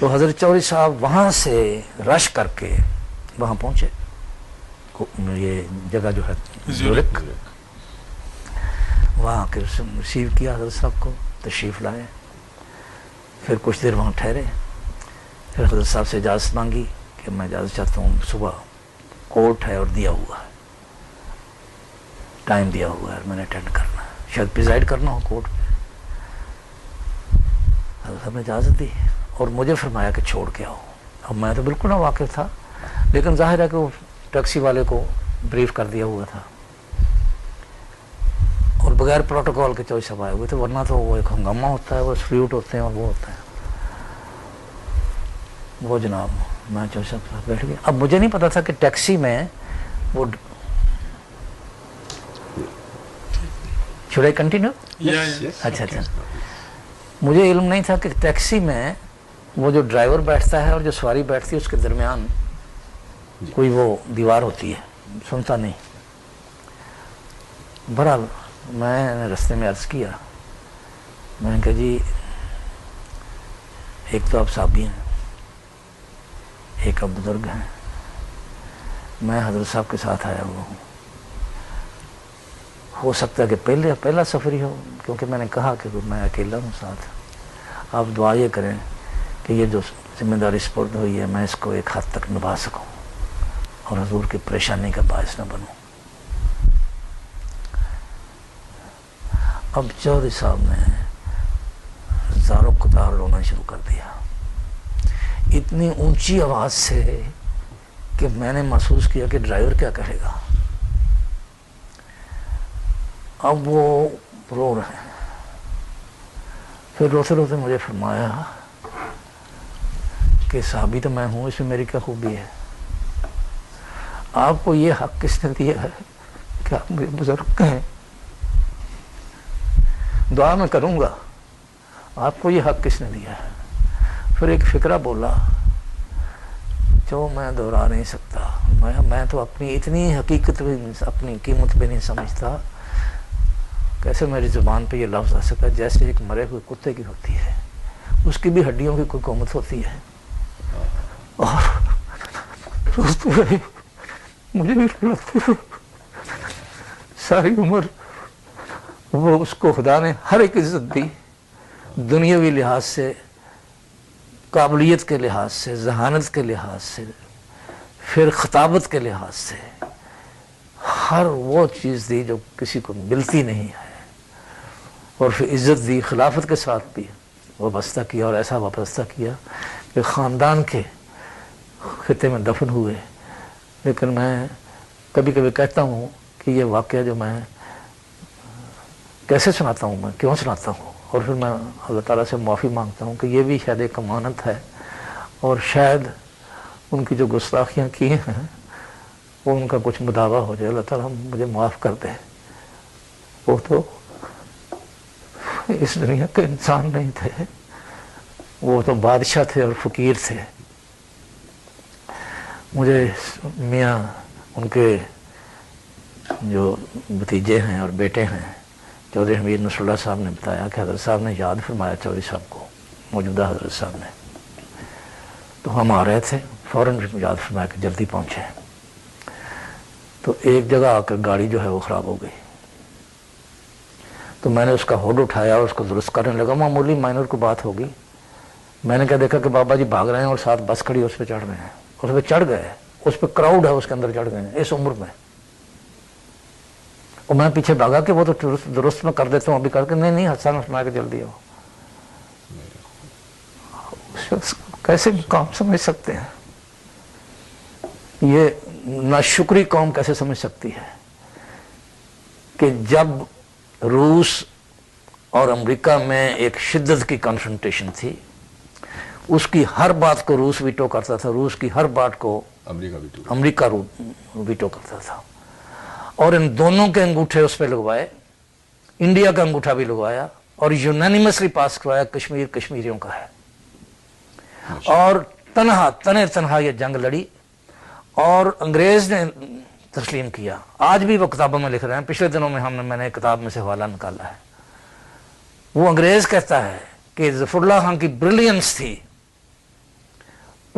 تو حضرت چودھری صاحب وہاں سے رش کر کے وہاں پہنچے، یہ جگہ جو ہے زورک، وہاں کے ریسیو کیا حضرت صاحب کو، تشریف لائے، پھر کچھ دیر وہاں ٹھہرے، پھر حضرت صاحب سے اجازت مانگی کہ میں اجازت چاہتا ہوں، صبح کورٹ ہے اور دیا ہوا ہے، ٹائم دیا ہوا ہے اور میں نے اٹینڈ کرنا ہے، شاید پریزائڈ کرنا ہو کورٹ میں۔ حضرت صاحب نے اجازت دی اور مجھے فرمایا کہ چھوڑ کے آؤ۔ اب میں تو بالکل نہ واقف تھا، لیکن ظاہر ہے کہ وہ ٹیکسی والے کو بریف کر دیا ہوا تھا اور بغیر پروٹوکول کے چودھری صاحب آئے ہوئے تھے، ورنہ تو وہ ایک ہنگامہ ہوتا ہے، وہ سلیوٹ ہوتے ہیں اور وہ ہوتا ہے۔ وہ جناب میں چودھری صاحب بیٹھ گیا۔ اب مجھے نہیں پتا تھا کہ ٹیکسی میں وہ should I continue؟ اچھا اچھا، مجھے علم نہیں تھا کہ ٹیکسی میں وہ جو ڈرائیور بیٹھتا ہے اور جو سواری بیٹھتی ہے اس کے درمیان کوئی وہ دیوار ہوتی ہے، سنتا نہیں۔ بہرحال میں نے رستے میں عرض کیا، میں نے کہا جی ایک تو آپ صحابی ہیں، ایک آپ بزرگ ہیں، میں حضرت صاحب کے ساتھ آیا ہوا ہوں، ہو سکتا ہے کہ پہلا سفر ہی ہو، کیونکہ میں نے کہا کہ میں اکیلا ہوں ساتھ، آپ دعا یہ کریں کہ یہ جو ذمہ داری سپرد ہوئی ہے میں اس کو ایک حد تک نبھا سکوں اور حضور کی پریشانی کا باعث نہ بنوں۔ اب چودھری صاحب نے زارو قطار رونا شروع کر دیا، اتنی اونچی آواز سے کہ میں نے محسوس کیا کہ ڈرائیور کیا کہے گا۔ اب وہ رو رہے ہیں، پھر روتے روتے مجھے فرمایا کہ صحابی تو میں ہوں، اس میں میری کیا خوبی ہے؟ آپ کو یہ حق کس نے دیا ہے کہ آپ مجھے بزرگ کہیں؟ دعا میں کروں گا، آپ کو یہ حق کس نے دیا ہے؟ پھر ایک فکرہ بولا جو میں دہرا نہیں سکتا، میں تو اپنی اتنی حقیقت بھی اپنی قیمت بھی نہیں سمجھتا، کیسے میری زبان پہ یہ لفظ آ سکتا ہے، جیسے ایک مرے ہوئے کتے کی ہوتی ہے، اس کی بھی ہڈیوں کی کوئی قوت ہوتی ہے، اور مجھے بھی لگتا ہے ساری عمر وہ اس کو خدا نے ہر ایک عزت دی، دنیاوی لحاظ سے، قابلیت کے لحاظ سے، ذہانت کے لحاظ سے، پھر خطابت کے لحاظ سے، ہر وہ چیز دی جو کسی کو ملتی نہیں ہے، اور پھر عزت دی، خلافت کے ساتھ بھی وابستہ کیا، اور ایسا وابستہ کیا کہ خاندان کے خطے میں دفن ہوئے۔ لیکن میں کبھی کبھی کہتا ہوں کہ یہ واقعہ جو میں کیسے سناتا ہوں، میں کیوں سناتا ہوں، اور پھر میں اللہ تعالیٰ سے معافی مانگتا ہوں کہ یہ بھی شاید ایک امانت ہے، اور شاید ان کی جو گستاخیاں کی ہیں وہ ان کا کچھ مداوع ہو جائے، اللہ تعالیٰ مجھے معاف کر دے۔ وہ تو اس دنیا کے انسان نہیں تھے، وہ تو بادشاہ تھے اور فقیر تھے۔ مجھے میاں ان کے جو بھتیجے ہیں اور بیٹے ہیں چودھری حمید نصر اللہ صاحب نے بتایا کہ حضرت صاحب نے یاد فرمایا چودھری صاحب کو، موجودہ حضرت صاحب نے، تو ہم آ رہے تھے، فوراً یاد فرمایا کہ جلدی پہنچے، تو ایک جگہ آ کر گاڑی جو ہے وہ خراب ہو گئی، تو میں نے اس کا ہوڈ اٹھایا اور اس کو درست کرنے لگا، معمولی مائنر کو بات ہوگی، میں نے کیا دیکھا کہ بابا جی بھاگ رہے ہیں اور ساتھ بس کھڑی اس پہ چڑھ رہے ہیں، اس پہ چڑھ گئے، اس پہ کراؤڈ ہے، اس کے اندر چڑھ گئے ہیں اس عمر میں، اور میں پیچھے بھاگا کہ وہ تو درست میں کر دیتا ہوں ابھی کر کے، نہیں حسن فرمایا کہ جلدی ہو۔ کیسے کام سمجھ سکتے ہیں یہ ناشکری قوم کیسے سمجھ سکتی ہے کہ جب روس اور امریکہ میں ایک شدت کی کنفرنٹیشن تھی، اس کی ہر بات کو روس ویٹو کرتا تھا، روس کی ہر بات کو امریکہ ویٹو کرتا تھا، اور ان دونوں کے انگوٹھے اس پہ لگوائے، انڈیا کا انگوٹھا بھی لگوایا اور یونانیمسلی پاس کروایا کشمیر کشمیریوں کا ہے، اور تنہا یہ جنگ لڑی اور انگریز نے تسلیم کیا۔ آج بھی وہ کتابوں میں لکھ رہے ہیں، پچھلے دنوں میں میں نے ایک کتاب میں سے حوالہ نکالا ہے، وہ انگریز کہتا ہے کہ ظفر اللہ خان کی بریلینس تھی